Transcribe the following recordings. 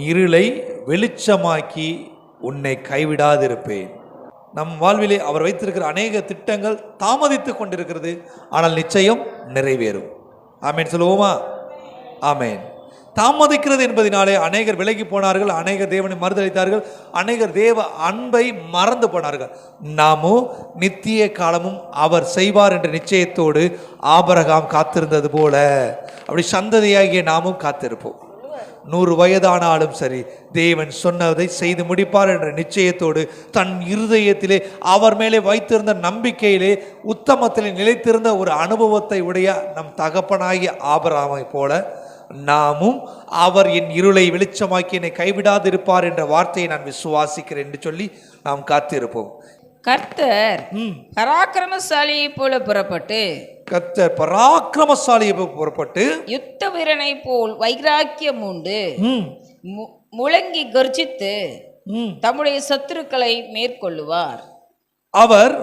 இருளை வெளிச்சமாக்கி உன்னை கைவிடாதிருப்பேன். நம் வாழ்விலே அவர் வைத்திருக்கிற அநேக திட்டங்கள் தாமதித்து கொண்டிருக்கிறது, ஆனால் நிச்சயம் நிறைவேறும். ஆமேன் சொல்லுவோமா? ஆமேன். தாமதிக்கிறது என்பதனாலே அநேகர் விலகி போனார்கள், அநேகர் தேவனை மறுதளித்தார்கள், அநேகர் தேவ அன்பை மறந்து போனார்கள். நாமும் நித்திய காலமும் அவர் செய்வார் என்ற நிச்சயத்தோடு ஆபிரகாம் காத்திருந்தது போல அப்படி சந்ததியாகிய நாமும் காத்திருப்போம். 100 வயதானாலும் சரி, தேவன் சொன்னதை செய்து முடிப்பார் என்ற நிச்சயத்தோடு தன் இருதயத்திலே அவர் மேலே வைத்திருந்த நம்பிக்கையிலே உத்தமத்திலே நிலைத்திருந்த ஒரு அனுபவத்தை உடைய நம் தகப்பனாகிய ஆபிரகாமை போல நாமும் அவர் என் இருளை வெளிச்சமாக்கி என்னை கைவிடாதிருப்பார் என்ற வார்த்தையை நான் விசுவாசிக்கிறேன் என்று சொல்லி நாம் காத்திருப்போம். கர்த்தர் பராக்கிரமசாலியை போல புறப்பட்டு யுத்த வீரனை போல் வைராக்கியம் உண்டு முழங்கி கர்ஜித்து தம்முடைய சத்துருக்களை மேற்கொள்ளுவார். அவர்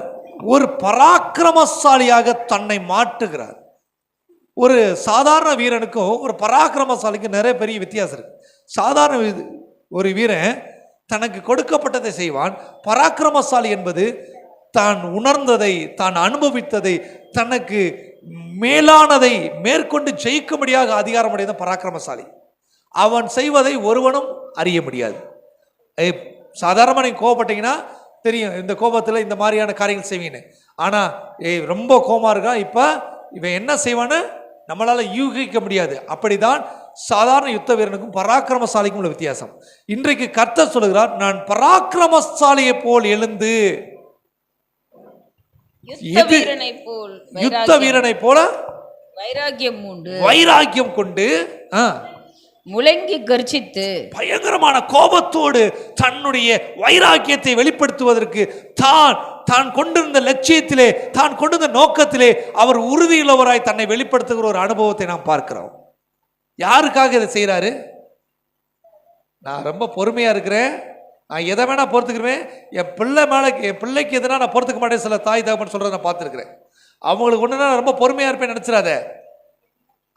ஒரு பராக்கிரமசாலியாக தன்னை மாற்றுகிறார். ஒரு சாதாரண வீரனுக்கும் ஒரு பராக்கிரமசாலிக்கும் நிறைய பெரிய வித்தியாசம் இருக்கு. சாதாரண ஒரு வீரன் தனக்கு கொடுக்கப்பட்டதை செய்வான். பராக்கிரமசாலி என்பது தான் உணர்ந்ததை, தான் அனுபவித்ததை, தனக்கு மேலானதை மேற்கொண்டு ஜெயிக்கும்படியாக அதிகாரமுடையது பராக்கிரமசாலி. அவன் செய்வதை ஒருவனும் அறிய முடியாது. சாதாரணமாக நீங்கள் கோபப்பட்டீங்கன்னா தெரியும், இந்த கோபத்தில் இந்த மாதிரியான காரியங்கள் செய்வீங்க. ஆனால் ரொம்ப கோபமாக இருக்கா, இப்போ இவன் என்ன செய்வான்னு நம்மளால யூகிக்க முடியாது. அப்படிதான் சாதாரண யுத்த வீரனுக்கும் பராக்கிரமசாலிக்கும் உள்ள வித்தியாசம். இன்றைக்கு கர்த்தர் சொல்லுகிறார், நான் பராக்கிரமசாலியை போல் எழுந்து யுத்த வீரனை போல வைராக்கியம் கொண்டு முழங்கி கர்ஜித்து பயங்கரமான கோபத்தோடு தன்னுடைய வைராக்கியத்தை வெளிப்படுத்துவதற்கு தான் கொண்டிருந்த லட்சியத்திலே, தான் கொண்டிருந்த நோக்கத்திலே அவர் உறுதியுள்ளவராய் தன்னை வெளிப்படுத்துகிற ஒரு அனுபவத்தை நாம் பார்க்கிறோம். யாருக்காக இதை செய்யறாரு? நான் ரொம்ப பொறுமையா இருக்கிறேன், நான் எதை வேணா பொறுத்துக்கிறேன், என் பிள்ளை மேல என் பிள்ளைக்கு எதுனா நான் பொறுத்துக்க மாட்டேன். சில தாய் தகப்பன் சொல்றதை நான் பார்த்துருக்கிறேன். அவங்களுக்கு ஒண்ணுனா ரொம்ப பொறுமையா இருப்பேன் நினைச்சிடாத.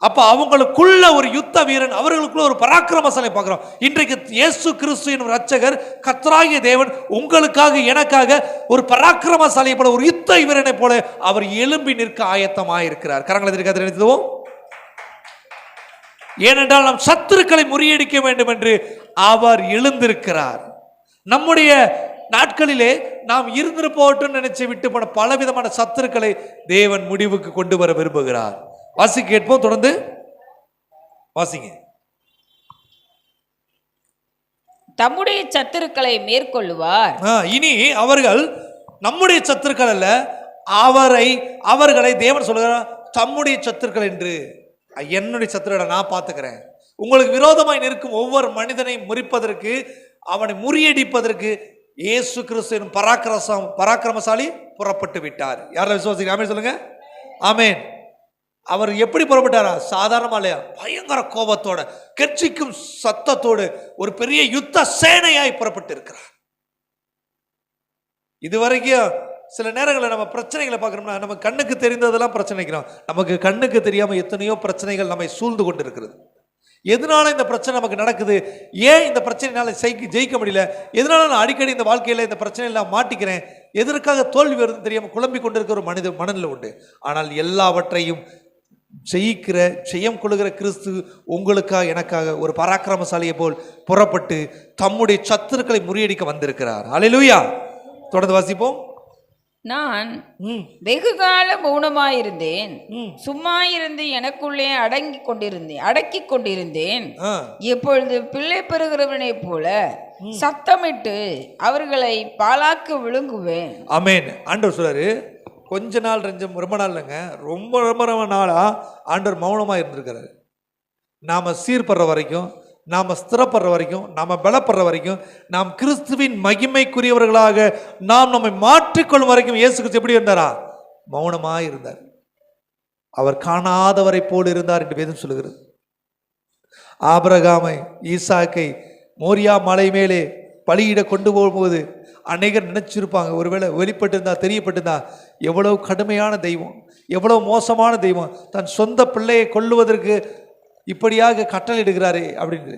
அப்ப அவங்களுக்குள்ள ஒரு யுத்த வீரன், அவர்களுக்குள்ள ஒரு பராக்கிரமசாலி பார்க்கிறோம். இன்றைக்கு இயேசு கிறிஸ்து எனும் இரட்சகர் கர்த்தராகிய தேவன் உங்களுக்காக எனக்காக ஒரு பராக்கிரமசாலியை போல, ஒரு யுத்த வீரனை போல அவர் எழும்பி நிற்க ஆயத்தமாயிருக்கிறார். கரங்களை நினைத்துவோம். ஏனென்றால் நாம் சத்துருக்களை முறியடிக்க வேண்டும் என்று அவர் எழுந்திருக்கிறார். நம்முடைய நாட்களிலே நாம் இருந்திருப்போம் நினைச்சு விட்டு போன பலவிதமான சத்துருக்களை தேவன் முடிவுக்கு கொண்டு வர விரும்புகிறார். வாசி கேட்போம், தொடர்ந்து வாசிங்க. தம்முடைய சத்துருக்களை மேற்கொள்ளுவார். இனி அவர்கள் நம்முடைய சத்துருக்கள் அல்ல, அவர்களை தேவன் சொல்லுகிறார் தம்முடைய சத்துருக்கள் என்று. என்னுடைய சத்துருக்களை நான் பார்த்துக்கிறேன். உங்களுக்கு விரோதமாய் நிற்கும் ஒவ்வொரு மனிதனையும் முறிப்பதற்கு, அவனை முறியடிப்பதற்கு இயேசு கிறிஸ்து எனும் பராக்கிரமசாலி புறப்பட்டு விட்டார். யாரெல்லாம் விசுவாசிங்க ஆமென் சொல்லுங்க. ஆமென். அவர் எப்படி புறப்பட்டாரா? சாதாரணமா இல்லையா, பயங்கர கோபத்தோட, கர்ச்சிக்கும் சத்தத்தோடு ஒரு பெரிய யுத்த சேனையாய் புறப்பட்டு இருக்கிறார். இதுவரைக்கும் சில நேரங்களில் நம்ம பிரச்சனைகளை பார்க்கறோம்னா நம்ம கண்ணுக்கு தெரிந்ததெல்லாம் பிரச்சனைக்கிறோம். நமக்கு கண்ணுக்கு தெரியாம எத்தனையோ பிரச்சனைகள் நம்மை சூழ்ந்து கொண்டு இருக்கிறது. எதனால இந்த பிரச்சனை நமக்கு நடக்குது? ஏன் இந்த பிரச்சனைனால ஜெயிக்க முடியல? எதனால நான் அடிக்கடி இந்த வாழ்க்கையில இந்த பிரச்சனையில் நான் மாட்டிக்கிறேன்? எதற்காக தோல்வி வருதுன்னு தெரியாம குழம்பி கொண்டிருக்கிற ஒரு மனித மனநிலை உண்டு. ஆனால் எல்லாவற்றையும் ஜெயம் கொள்ளுகிற கிறிஸ்து உங்களுக்காக எனக்காக ஒரு பராக்கிரமசாலியை போல் புறப்பட்டு தம்முடைய சத்துருக்களை முறியடிக்க வந்திருக்கிறார். அல்லேலூயா. தொடர்ந்து வாசிப்போம். நான் வெகு கால மௌனமாயிருந்தேன், சும்மா இருந்து எனக்குள்ளே அடக்கி கொண்டிருந்தேன். இப்பொழுது பிள்ளை பெறுகிறவனை போல சத்தமிட்டு அவர்களை பாலாக்கு விழுங்குவேன். ஆமென். ஆண்டவர் சொல்றாரு, கொஞ்ச நாள் ரொம்ப நாள் இல்லைங்க, ரொம்ப நாளா ஆண்டவர் மௌனமா இருந்திருக்கிறாரு. நாம சீர்படுற வரைக்கும், நாம ஸ்திரப்படுற வரைக்கும், நாம பலப்படுற வரைக்கும், நாம் கிறிஸ்துவின் மகிமைக்குரியவர்களாக நாம் நம்மை மாற்றிக்கொள்ளும் வரைக்கும் இயேசு கிறிஸ்து எப்படி இருந்தாரா? மௌனமா இருந்தார். அவர் காணாதவரை போல் இருந்தார் என்று வேதம் சொல்லுகிறது. ஆபிரகாமை, ஈசாக்கை மோரியா மலை மேலே பலியிட கொண்டு போகும்போது அநேகர் நினைச்சிருப்பாங்க, ஒருவேளை வெளிப்பட்டிருந்தா, தெரியப்பட்டிருந்தா, எவ்வளவு கடுமையான தெய்வம், எவ்வளவு மோசமான தெய்வம், தன் சொந்த பிள்ளையை கொல்லுவதற்கு இப்படியாக கட்டளையிடுகிறாரே அப்படின்னு.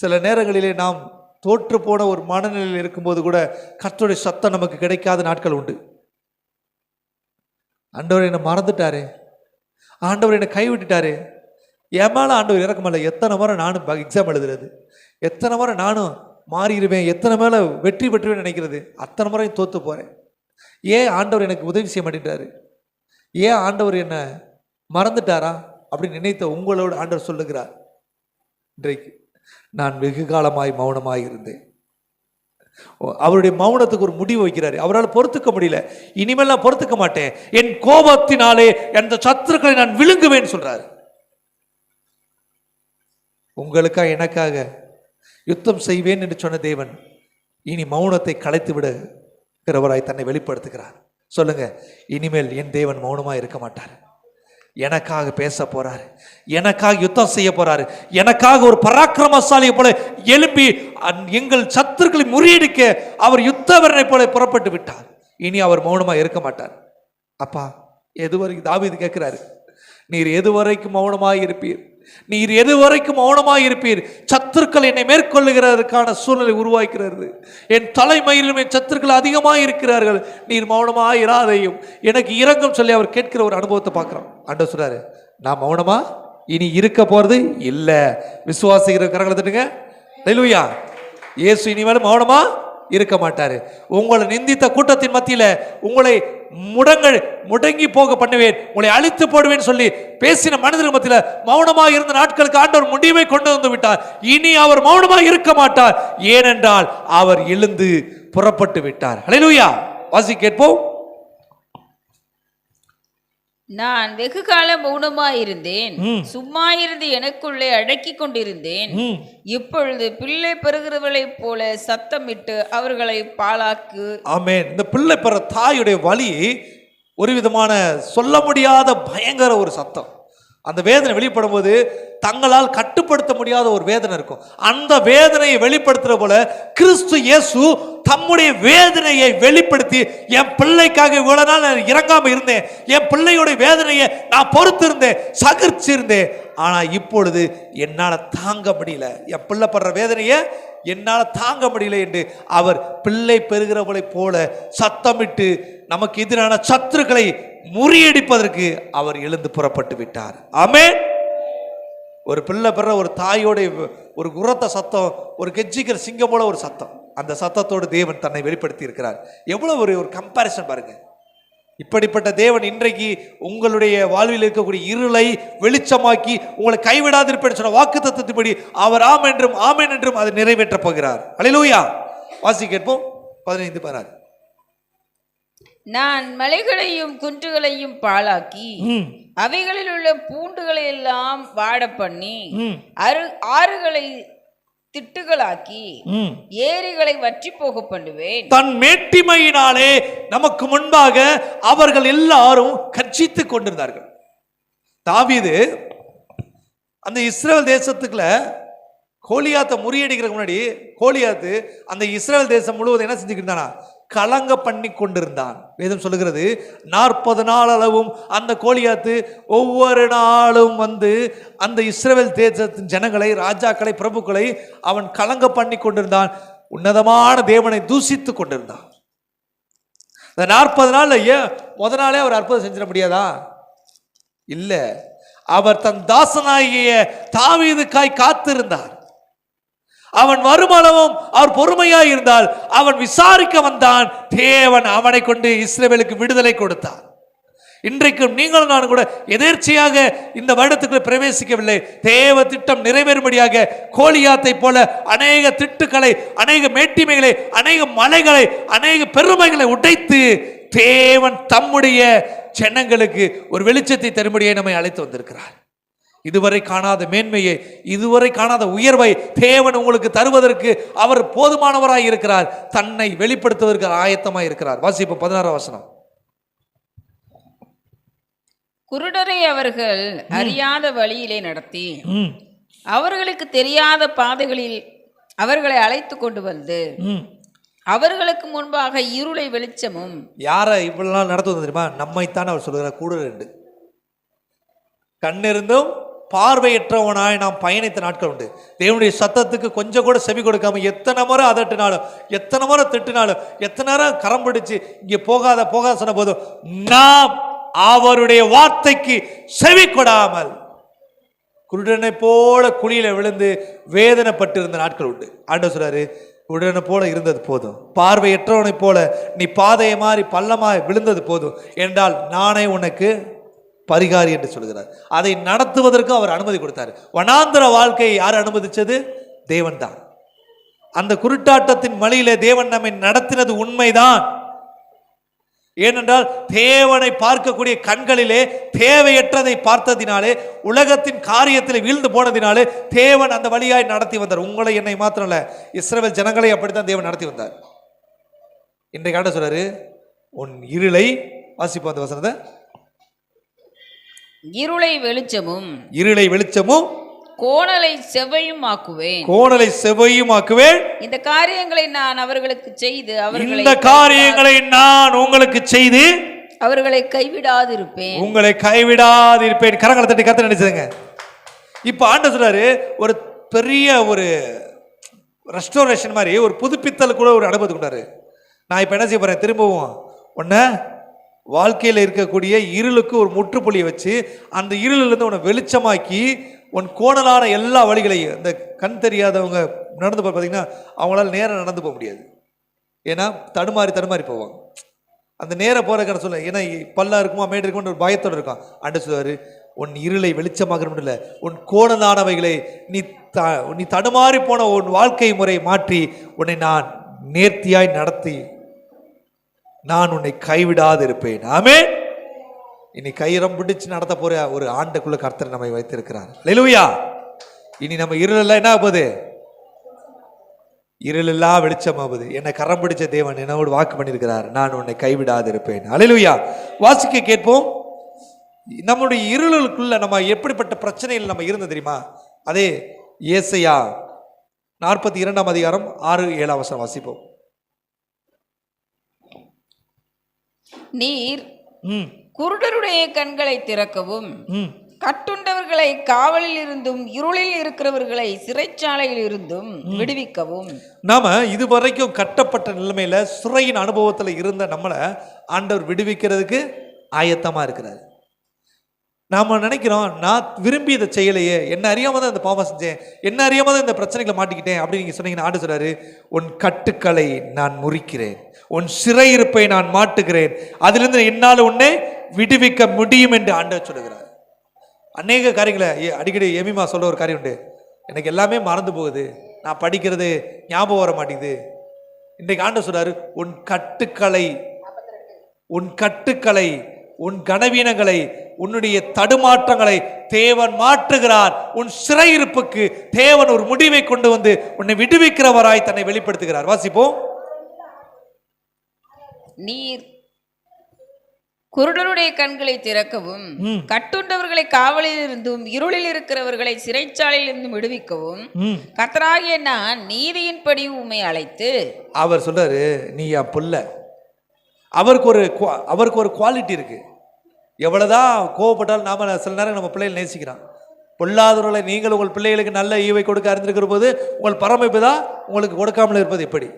சில நேரங்களிலே நாம் தோற்று போன ஒரு மனநிலையில் இருக்கும்போது கூட கர்த்தருடைய சத்தம் நமக்கு கிடைக்காத நாட்கள் உண்டு. ஆண்டவர் என்னை மறந்துட்டாரு, ஆண்டவர் என்னை கைவிட்டுட்டாரு, என் மேலே ஆண்டவர் இறக்கமில்லை. எத்தனை முறை நானும் எக்ஸாம் எழுதுறது, எத்தனை முறை நானும் மாறிடுவேன், எத்தனை மேலே வெற்றி பெற்றுவேன் நினைக்கிறது, அத்தனை முறையும் தோற்று போகிறேன். ஏன் ஆண்டவர் எனக்கு உதவி செய்ய மாட்டேன்றாரு, ஏன் ஆண்டவர் என்னை மறந்துட்டாரா அப்படின்னு நினைத்த உங்களோடு ஆண்டவர் சொல்லுகிறார், இன்றைக்கு நான் வெகு காலமாய் மௌனமாய் இருந்தேன். அவருடைய மௌனத்துக்கு ஒரு முடிவு வைக்கிறாரு. அவரால் பொறுத்துக்க முடியல, இனிமேல் நான் பொறுத்துக்க மாட்டேன், என் கோபத்தினாலே அந்த சத்துருக்களை நான் விழுங்குவேன் சொல்றாரு. உங்களுக்காக எனக்காக யுத்தம் செய்வேன் என்று சொன்ன தேவன் இனி மௌனத்தை கலைத்து விடுகிறவராய் தன்னை வெளிப்படுத்துகிறார். சொல்லுங்க, இனிமேல் என் தேவன் மௌனமா இருக்க மாட்டார், எனக்காக பேச போறாரு, எனக்காக யுத்தம் செய்ய போறாரு, எனக்காக ஒரு பராக்கிரமசாலியை போல எழும்பி எங்கள் சத்துருக்களை முறியடிக்க அவர் யுத்த வீரனை போல புறப்பட்டு விட்டார். இனி அவர் மௌனமா இருக்க மாட்டார். அப்பா, எதுவரைக்கும் தாவீது கேட்கிறாரு, நீர் எதுவரைக்கும் மௌனமாய் இருப்பீர், நீர் எதுவரைக்கும் மௌனமாய் இருப்பீர்? சத்துருக்கள் என்னை மேற்கொள்ளுகிறதற்கான சூழ்நிலை உருவாக்கிறது, என் தலைமையிலும் என் சத்துருக்கள் அதிகமாக இருக்கிறார்கள், நீர் மௌனமாய் இராதையும் எனக்கு இரங்கம் சொல்லி அவர் கேட்கிற ஒரு அனுபவத்தை பார்க்கிறோம். ஆண்டவர் சொல்றாரு, நான் மௌனமா இனி இருக்க போறது இல்ல. விசுவாசிக்கிற கரங்களை தட்டுங்க. ஹல்லேலூயா. இயேசு இனிமேல் மௌனமா இருக்க மாட்டாரு. உங்களை நிந்தித்த கூட்டத்தின் மத்தியில உங்களை முடங்கி போக பண்ணுவேன், உங்களை அழித்து போடுவேன் சொல்லி பேசின மனிதர்கள் மத்தியில மௌனமா இருந்த நாட்களுக்கு ஆண்டவர் முடிவை கொண்டு வந்து விட்டார். இனி அவர் மௌனமா இருக்க மாட்டார், ஏனென்றால் அவர் எழுந்து புறப்பட்டு விட்டார். ஹல்லேலூயா. வாசி கேட்போம். நான் வெகு காலம் மௌனமாயிருந்தேன், சும்மா இருந்து எனக்குள்ளே அடக்கி கொண்டிருந்தேன். இப்பொழுது பிள்ளை பெறுகிறவளைப் போல சத்தமிட்டு அவர்களை பாழாக்கு. ஆமென். இந்த பிள்ளை பெற தாயுடைய வலி ஒரு விதமான சொல்ல முடியாத பயங்கர ஒரு சத்தம். அந்த வேதனை வெளிப்படும் போது தங்களால் கட்டுப்படுத்த முடியாத ஒரு வேதனை இருக்கும். அந்த வேதனையை வெளிப்படுத்துற போல கிறிஸ்து இயேசு தம்முடைய வேதனையை வெளிப்படுத்தி, என் பிள்ளைக்காக இவ்வளவு நாள் நான் இறங்காம இருந்தேன், என் பிள்ளையுடைய வேதனையை நான் பொறுத்திருந்தேன், சகிச்சிருந்தேன், ஆனா இப்பொழுது என்னால தாங்க முடியல, என் பிள்ளை படுற வேதனையை என்னால தாங்க முடியல என்று அவர் பிள்ளை பெறுகிறவளை போல சத்தமிட்டு நமக்கு எதிரான சத்துருக்களை முறியடிப்பதற்கு அவர் எழுந்து புறப்பட்டு விட்டார். ஆமென். ஒரு பிள்ளை பெற ஒரு தாயோட ஒரு குரத்த சத்தம், ஒரு கெஜ்ஜிக்கிற சிங்கம் போல ஒரு சத்தம், அந்த சத்தத்தோடு தேவன் தன்னை வெளிப்படுத்தி இருக்கிறார். எவ்வளவு ஒரு கம்பேரிசன் பாருங்க. இப்படிப்பட்ட தேவன் இன்றைக்கு உங்களுடைய வாழ்வில் இருக்கக்கூடிய இருளை வெளிச்சமாக்கி உங்களை கைவிடாதிருப்பேன் சொன்ன வாக்குத்தத்தத்தின்படி அவர் ஆம் என்றும் ஆமென் என்றும் அதை நிறைவேற்றப் போகிறார். ஹல்லேலூயா. வாசி கேட்போம். 15-16. நான் மலைகளையும் குன்றுகளையும் பாழாக்கி அவைகளில் உள்ள பூண்டுகளை எல்லாம் வாட பண்ணி ஆறுகளை திட்டுகளாக்கி ஏரிகளை வற்றி போக பண்ணுவேன். தன் மேட்டிமையினாலே நமக்கு முன்பாக அவர்கள் எல்லாரும் கர்ஜித்துக் கொண்டிருந்தார்கள். தாவீது அந்த இஸ்ரவேல் தேசத்துக்குள்ள கோலியாத்தை முறியடிக்கிறதுக்கு முன்னாடி கோலியாத்து அந்த இஸ்ரவேல் தேசம் முழுவதும் என்ன செஞ்சுக்கிட்டு இருந்தானா, கலங்க பண்ணி கொண்டிருந்தான். வேதம் சொல்லுகிறது 40 நாள் அளவும் அந்த கோலியாத்து ஒவ்வொரு நாளும் வந்து அந்த இஸ்ரவேல் தேசத்தின் ஜனங்களை, ராஜாக்களை, பிரபுக்களை அவன் கலங்க பண்ணி கொண்டிருந்தான். உன்னதமான தேவனை தூசித்து கொண்டிருந்தான். இந்த 40 நாள்ல ஏன் முத நாளே அவர் அற்புதம் செஞ்சிட முடியாதா? இல்ல, அவர் தன் தாசனாகிய தாவீதுக்காய் காத்திருந்தார். அவன் வருமானமும் அவர் பொறுமையாய் இருந்தால் அவன் விசாரிக்க வந்தான். தேவன் அவனை கொண்டு இஸ்ரவேலுக்கு விடுதலை கொடுத்தார். இன்றைக்கும் நீங்களும் நானும் கூட எதேர்ச்சையாக இந்த வருடத்துக்குள்ள பிரவேசிக்கவில்லை. தேவ திட்டம் நிறைவேறும்படியாக கோலியாத்தை போல அநேக திட்டுக்களை, அநேக மேட்டிமைகளை, அநேக மலைகளை, அநேக பெருமைகளை உடைத்து தேவன் தம்முடைய ஜனங்களுக்கு ஒரு வெளிச்சத்தை தரும்படியாக நம்மை அழைத்து வந்திருக்கிறார். இதுவரை காணாத மேன்மையை, இதுவரை காணாத உயர்வை தேவன் உங்களுக்கு தருவதற்கு அவர் போதுமானவராய் இருக்கிறார். தன்னை வெளிப்படுத்துவதற்கு ஆயத்தமாய் இருக்கிறார். வாசிப்பு 16ஆம் வசனம். குருடரை அவர்கள் அறியாத வழியிலே நடத்தி அவர்களுக்கு தெரியாத பாதைகளில் அவர்களை அழைத்து கொண்டு வந்து அவர்களுக்கு முன்பாக இருளை வெளிச்சமும். யாரை இவ்வளவு நாள் நடத்துவது தெரியுமா? நம்மைத்தான் அவர் சொல்கிறார். கூட ரெண்டு கண் இருந்தும் பார்வையற்றவனாய் நாம் பயணித்த நாட்கள் உண்டு. தேவனுடைய சத்தத்துக்கு கொஞ்சம் கூட செவி கொடுக்காம எத்தனை முறை அதட்டினாலும், எத்தனை முறை திட்டினாலும், எத்தனை நேரம் கரம் பிடிச்சு இங்கே போகாத போகாத சொன்ன போதும் நாம் அவருடைய வார்த்தைக்கு செவி கொடாமல் குருடனை போல குழியில விழுந்து வேதனைப்பட்டு இருந்த நாட்கள் உண்டு. ஆண்டவர் சொல்றாரு, குருடனை போல இருந்தது போதும், பார்வையற்றவனை போல நீ பாதையை மாறி பள்ளமாய் விழுந்தது போதும் என்றால் நானே உனக்கு பரிகாரி என்று சொல்கிறார். அதை நடத்துவதற்கு அவர் அனுமதி கொடுத்தார். வனாந்தர வாழ்க்கையை யார் அனுமதிச்சது? தேவன் தான். அந்த குருட்டாட்டத்தின் வழியிலே தேவன் நம்மை நடத்தினது உண்மைதான். ஏனென்றால் தேவனை பார்க்கக்கூடிய கண்களிலே தேவையற்றதை பார்த்ததினாலே, உலகத்தின் காரியத்தில் வீழ்ந்து போனதினாலே தேவன் அந்த வழியாய் நடத்தி வந்தார். உங்களை என்னை மாத்திரம் இல்ல, இஸ்ரவேல் ஜனங்களை அப்படித்தான் தேவன் நடத்தி வந்தார். இன்றைக்கு ஆண்டவர் சொல்றாரு, உன் இருளை வாசிப்போம் அந்த வசனத்தை, இருளை வெளிச்சமும் இருளை வெளிச்சமும் கோணலை செவ்வையும் ஆக்குவேன், கோணலை செவ்வையும் ஆக்குவேன். இந்த காரியங்களை நான் அவர்களுக்கு செய்து இந்த காரியங்களை நான் உங்களுக்கு செய்து அவர்களை கைவிடாதிருப்பேன், உங்களை கைவிடாதிருப்பேன். கரங்களை தட்டி கத்த நினைச்சதுங்க. இப்ப ஆண்டவர் சொல்றாரு, ஒரு பெரிய ஒரு ரெஸ்டோரேஷன் மாதிரி ஒரு புதுப்பித்தல் கூட ஒரு அனுபவத்தை கொண்டாரு. நான் இப்ப என்ன செய்ய போறேன், திரும்பவும் உன்னை வாழ்க்கையில் இருக்கக்கூடிய இருளுக்கு ஒரு முற்றுப்புள்ளியை வச்சு அந்த இருளிலிருந்து உன்னை வெளிச்சமாக்கி உன் கோணலான எல்லா வழிகளையும், இந்த கண் தெரியாதவங்க நடந்து போய் பார்த்தீங்கன்னா அவங்களால நேரம் நடந்து போக முடியாது. ஏன்னா தடுமாறி தடுமாறி போவாங்க. அந்த நேரம் போகிற சொல்ல, ஏன்னா பல்லா இருக்குமா மேடு இருக்குமா ஒரு பயத்தோடு இருக்கும். ஆண்டவர் சொல்லுவார், உன் இருளை வெளிச்சமாகணும் இல்லை, உன் கோணலானவைகளை நீ தடுமாறி போன உன் வாழ்க்கை முறை மாற்றி உன்னை நான் நேர்த்தியாய் நடத்தி நான் உன்னை கைவிடாது இருப்பேன். ஆமென். இனி கயிறம் பிடிச்சு நடத்த போற ஒரு ஆண்டுக்குள்ள கர்த்தர் நம்மை வைத்திருக்கிறார். அல்லேலூயா. இனி நம்ம இருளெல்லாம் என்ன ஆகுது? இருளெல்லாம் வெளிச்சமாகுது. என்னை கரம் பிடிச்ச தேவன் என்னோடு வாக்கு பண்ணியிருக்கிறார், நான் உன்னை கைவிடாது இருப்பேன். அல்லேலூயா. வாசிக்க கேட்போம். நம்முடைய இருளுக்குள்ள நம்ம எப்படிப்பட்ட பிரச்சனைகள் நம்ம இருந்தது தெரியுமா? அதே ஏசாயா 42 அதிகாரம் 6-7 வசனம் வாசிப்போம். நீர் குருடருடைய கண்களை திறக்கவும், கட்டுண்டவர்களை காவலில் இருந்தும் இருளில் இருக்கிறவர்களை சிறைச்சாலையில் இருந்தும் விடுவிக்கவும். நாம இதுவரைக்கும் கட்டப்பட்ட நிலைமையில சிறையின் அனுபவத்தில் இருந்த நம்மளை ஆண்டவர் விடுவிக்கிறதுக்கு ஆயத்தமா இருக்கிறார். நாம நினைக்கிறோம், நான் விரும்பி இதை செய்யலையே, என்ன அறியாம தான் இந்த பாவம் செஞ்சேன், என்ன அறியாம தான் இந்த பிரச்சனைகளை மாட்டிக்கிட்டேன் அப்படின்னு நீங்க சொன்னீங்கன்னா ஆண்டு சொல்றாரு, உன் கட்டுக்களை நான் முறிக்கிறேன், உன் சிறையிருப்பை நான் மாட்டுகிறேன், அதிலிருந்து என்னால் உன்னை விடுவிக்க முடியும் என்று ஆண்டவர் சொல்லுகிறார். அநேக காரியங்களை அடிக்கடி எமிமா சொல்ல ஒரு காரியம் உண்டு, எனக்கு எல்லாமே மறந்து போகுது, நான் படிக்கிறது ஞாபகம் வர மாட்டேங்குது. இன்றைக்கு ஆண்டவர் சொல்றாரு, உன் கட்டுக்களை உன் கனவீனங்களை உன்னுடைய தடுமாற்றங்களை தேவன் மாற்றுகிறார். உன் சிறையிருப்புக்கு தேவன் ஒரு முடிவை கொண்டு வந்து உன்னை விடுவிக்கிறவராய் தன்னை வெளிப்படுத்துகிறார். வாசிப்போம். நீர் குருடருடைய கண்களை திறக்கவும், கட்டுண்டவர்களை காவலில் இருந்தும் இருளில் இருக்கிறவர்களை சிறைச்சாலையில் இருந்தும் விடுவிக்கவும் கர்த்தராகிய நான் நீதியின்படி உம்மை அழைத்து. அவர் சொல்றாரு, நீ என் புள்ள. அவருக்கு ஒரு குவாலிட்டி இருக்கு. எவ்வளவுதான் கோவப்பட்டாலும் நாம சில நேரம் நம்ம பிள்ளைகளை நேசிக்கிறான். பொல்லாதவர்களை நீங்கள் உங்கள் பிள்ளைகளுக்கு நல்ல ஈவை கொடுக்க அறிந்திருக்கிற போது உங்கள் பரமைப்பு தான் உங்களுக்கு கொடுக்காமல் இருப்பது எப்படி?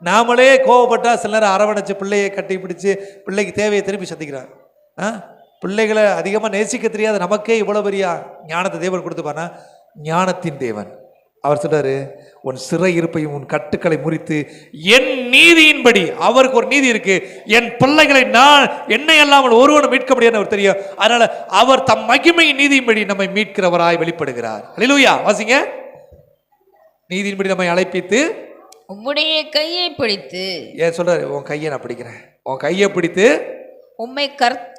நாமளே கோவப்பட்டா சில நேரம் அரவணைச்சு பிள்ளையை கட்டி பிடிச்சு பிள்ளைக்கு தேவையை திரும்பி சந்திக்கிறான். பிள்ளைகளை அதிகமாக நேசிக்க தெரியாத நமக்கே இவ்வளோ பெரிய ஞானத்தை தேவன் கொடுத்துப்பானா? ஞானத்தின் தேவன். அவர் சொல்றாரு, உன் சிறை இருப்பையும் உன் கட்டுக்களை முறித்து என் நீதியின்படி, அவருக்கு ஒரு நீதி இருக்கு, என் பிள்ளைகளை நான் என்னை அல்லாமல் ஒருவனும் மீட்க முடியாது அவர் தெரியும். அதனால அவர் தம் மகிமையின் நீதியின்படி நம்மை மீட்கிறவராய் வெளிப்படுகிறார். அல்லேலூயா. வாசிங்க. நீதியின்படி நம்மை அழைப்பித்து உம்முடைய கையை பிடித்து, ஏன் சொல்றாரு, உன் கையை நான் பிடிக்கிறேன், உன் கையை பிடித்து உம்மை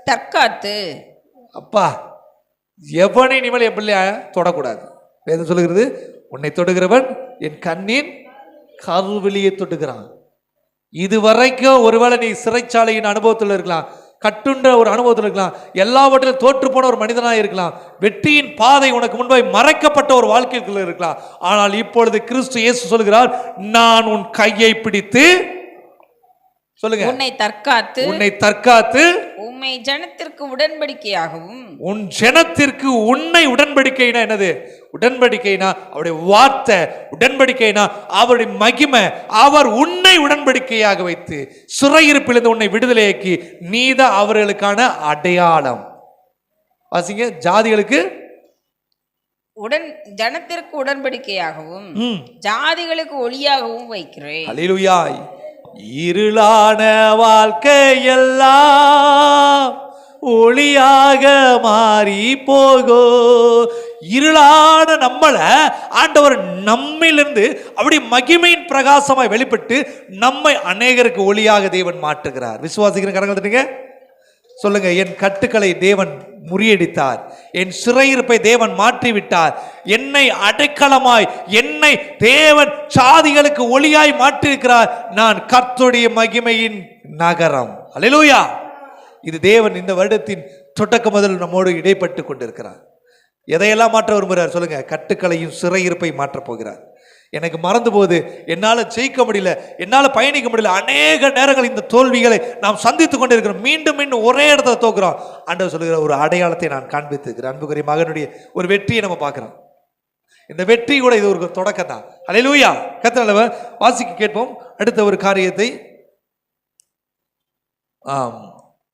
தற்காத்து. அப்பா, எவனை இனிமேல் என் பிள்ளைய தொடக்கூடாது. வேதம் சொல்லுகிறது, உன்னை தொடுகிறவன் என் கண்ணின் கருவிலியை தொடுகிறான். இதுவரைக்கும் ஒருவேளை நீ சிறைச்சாலையின் அனுபவத்தில் இருக்கலாம், கட்டுண்ட ஒரு அனுபவத்தில் இருக்கலாம், எல்லாவற்றிலும் தோற்று போன ஒரு மனிதனாக இருக்கலாம், வெற்றியின் பாதை உனக்கு முன்பாய் மறைக்கப்பட்ட ஒரு வாழ்க்கைக்குள்ள இருக்கலாம். ஆனால் இப்பொழுது கிறிஸ்து இயேசு சொல்கிறார், நான் உன் கையை பிடித்து சொல்லுங்க. உன்னை தற்காத்து உன்னை தற்காத்து உம்மை ஜனத்திற்கு உடன்படிக்கையாகவும். உன் ஜனத்திற்கு உன்னை உடன்படிக்கைனா என்னது? உடன்படிக்கைனா அவருடைய வார்த்தை, உடன்படிக்கைனா அவருடைய மகிமை. அவர் உன்னை உடன்படிக்கையாக வைத்து சிறையிருப்பிலிருந்து உன்னை விடுதலையாக்கி நீதான் அவர்களுக்கான அடையாளம். வாசிங்க. ஜாதிகளுக்கு ஜனத்திற்கு உடன்படிக்கையாகவும் ஜாதிகளுக்கு ஒளியாகவும் வைக்கிறேன். அல்லேலூயா. இருளான வாழ்க்கையெல்லாம் ஒளியாக மாறி போகோ. இருளான நம்மள ஆண்டவர் நம்மிலிருந்து அப்படி மகிமையின் பிரகாசமாய் வெளிப்பட்டு நம்மை அநேகருக்கு ஒளியாக தேவன் மாற்றுகிறார். விசுவாசிக்கிற கரங்கள் தட்டுங்க. சொல்லுங்க. என் கட்டுக்களை தேவன் முறியடித்தார், என் சிறையிருப்பை தேவன் மாற்றிவிட்டார், என்னை அடைக்கலமாய் என்னை தேவன் சாதிகளுக்கு ஒளியாய் மாற்றியிருக்கிறார். நான் கர்த்தருடைய மகிமையின் நகரம். அல்லேலூயா. இது தேவன் இந்த வருடத்தின் தொடக்க முதல் நம்மோடு இடைப்பட்டு கொண்டிருக்கிறார். எதையெல்லாம் மாற்ற விரும்புகிறார்? சொல்லுங்க. கட்டுக்களையும் சிறையிருப்பை மாற்றப் போகிறார். எனக்கு மறந்து போகுது, என்னால் ஜெயிக்க முடியல, என்னால் பயணிக்க முடியல. அநேக நேரங்கள் இந்த தோல்விகளை நாம் சந்தித்து கொண்டிருக்கிறோம். மீண்டும் மீண்டும் ஒரே இடத்துல தோக்குறோம். ஆண்டவர் சொல்லுகிற ஒரு அடையாளத்தை நான் காண்பித்திருக்கிறேன். அன்புக்குரிய மகனுடைய ஒரு வெற்றியை நம்ம பார்க்கிறோம். இந்த வெற்றி கூட இது ஒரு தொடக்கம் தான். அல்லேலூயா. கர்த்தர் வாசிக்க கேட்போம். அடுத்த ஒரு காரியத்தை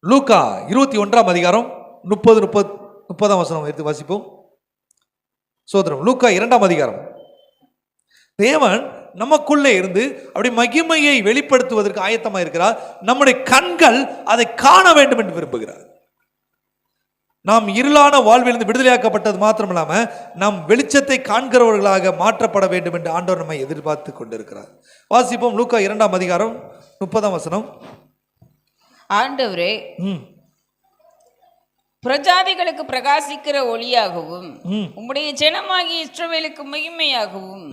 லூக்கா 21ஆம் அதிகாரம் 30-30ஆம் வசனம் எடுத்து வாசிப்போம். சோதரம். லூக்கா 2ஆம் அதிகாரம். தேவன் நமக்குள்ளே இருந்து அப்படி மகிமையை வெளிப்படுத்துவதற்கு ஆயத்தமாக இருக்கிறார். நம்முடைய கண்கள் அதை காண வேண்டும் என்று விரும்புகிறார். நாம் இருளான வாழ்விலிருந்து விடுதலையாக்கப்பட்டது மாத்திரமில்லாம நாம் வெளிச்சத்தை காண்கிறவர்களாக மாற்றப்பட வேண்டும் என்று ஆண்டவர் நம்மை எதிர்பார்த்து கொண்டிருக்கிறார். வாசிப்போம். லூக்கா 2ஆம் அதிகாரம் 30ஆம் வசனம். ஆண்டவரே, பிரஜாதிகளுக்கு பிரகாசிக்கிற ஒளியாகவும் உம்முடைய ஜனமாகிய இஸ்ரவேலுக்கு மகிமையாகவும்